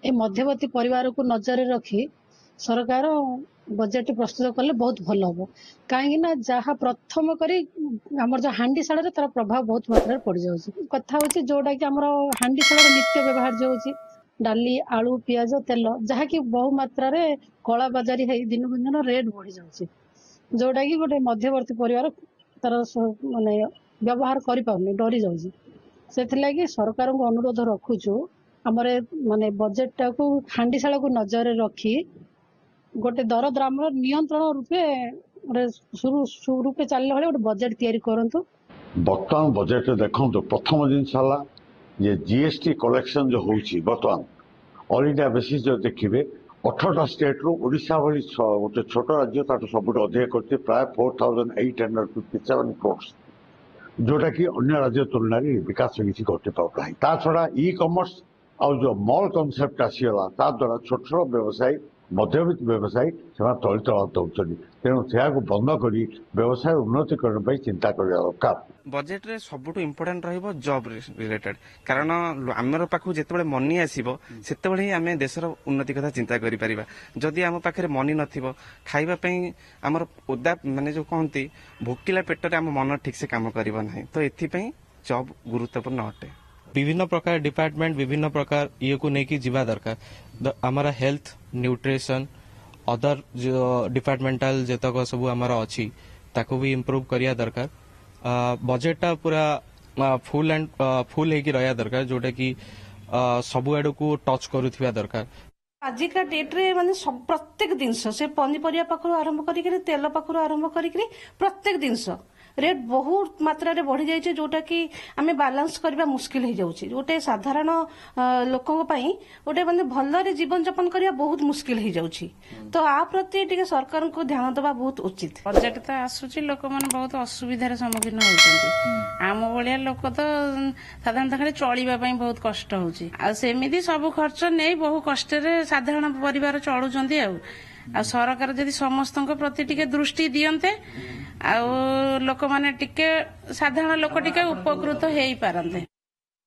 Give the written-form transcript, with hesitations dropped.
ए मध्यवर्ती परिवार को नजर रखी सरकार बजेट प्रस्तुत कले बहुत भल हम कहीं जहाँ प्रथम करी आम जो हांडीशाल तार प्रभाव बहुत मात्रा पड़ जाऊँगी कथा हूँ जोटा कि आम हांडीशाल नित्य व्यवहार जो होची डाली आलू पियाज तेल जहाँकि बहु मात्रा कला बजारी दिन को दिन रेट बढ़ी जाऊँगी जोटा कि गोटे मध्यवर्ती परिवार तार माने व्यवहार करि पाउनी डरी जाऊँगी से सरकार को अनुरोध रखुचु आमर माने बजेट टाकू हांडीशाल को नजर रखी गोटे दर दाम नियंत्रण रूपे सुरूपे चलने भाई गोटे बजेट तैयारी करंतु। बर्तमान बजेट देखो प्रथम जिनस ये जीएसटी कलेक्शन जो होची बर्तमान ऑल इंडिया बेसिस जो देखिए 18टा स्टेट रु ओडिशा भली गोटे छोट राज्य तार सब अधिक करते प्राय 4857 करोड़ जोटा कि अन्य राज्य तुलन विकास किसी घटी पाऊना ता छड़ा ई कमर्स आउ जो मॉल कॉन्सेप्ट आसीगला ता द्वारा छोट छोट व्यवसायी मध्यवित्त व्यवसायी से तली तला दौरान तेणु से बंद कर व्यवसाय उन्नतिकरण चिंता करने दरकार। बजेट रे सबुठ इम्पोर्टाट रहिबो जॉब रिलेटेड कारण आमर पाखु जेतेबेले मनी आसीबो सेतेबेले ही आमे देशर उन्नति कथा चिंता करि परिबा जदि आम पाखरे मनी नथिबो खाइबा पई आमर ओदा माने जो कहंती भोकिला पेटरे आम मन ठीक से काम करिबो नाही तो एथि पई जॉब गुरुत्वपूर्ण अटे। विभिन्न प्रकार डिपार्टमेंट विभिन्न प्रकार ये को नेकी जीवा दरकार हमारा हेल्थ न्यूट्रिशन अदर जो डिपार्टमेंटल जेतक सब हमारा अच्छी ताको भी इम्प्रूव करिया दरकार बजेटा पूरा फुल एंड फुल हेकी रहा दरकार जोटा कि सबु आड़ को टच करुथिबा दरकार। आजिका डेट रे माने सब प्रत्येक जिनस से पनीपरिया पाखरु आरंभ करिकरी तेल पाखरु आरंभ करिकरी प्रत्येक जिनस रेट बहुत मात्रा रे बढ़ी जाइछे जोटा कि आमे बैलेंस करबा मुश्किल हो जाउछि गोटे साधारण लोकन पई गोटे माने भल्लरे जीवन यापन करबा बहुत मुश्किल हो जाउछि तो आ प्रति टिके सरकार को ध्यान देबा बहुत उचित। बजेट तो आसुछि लोक माने बहुत असुविधार सम्मुखीन होउछन्ति आम भलिया लोक तो साधारणतः खाली चलिबा पई बहुत कष्ट होउछि आ सेमिति सब खर्च नै बहु कष्ट रे साधारण परिवार चलुछन्ति आ सरकार जदि समस्तक प्रति टिके दृष्टि दियन्ते आ लोक माने टिके साधारण लोक टिके उपकृत हेई पारन्ते।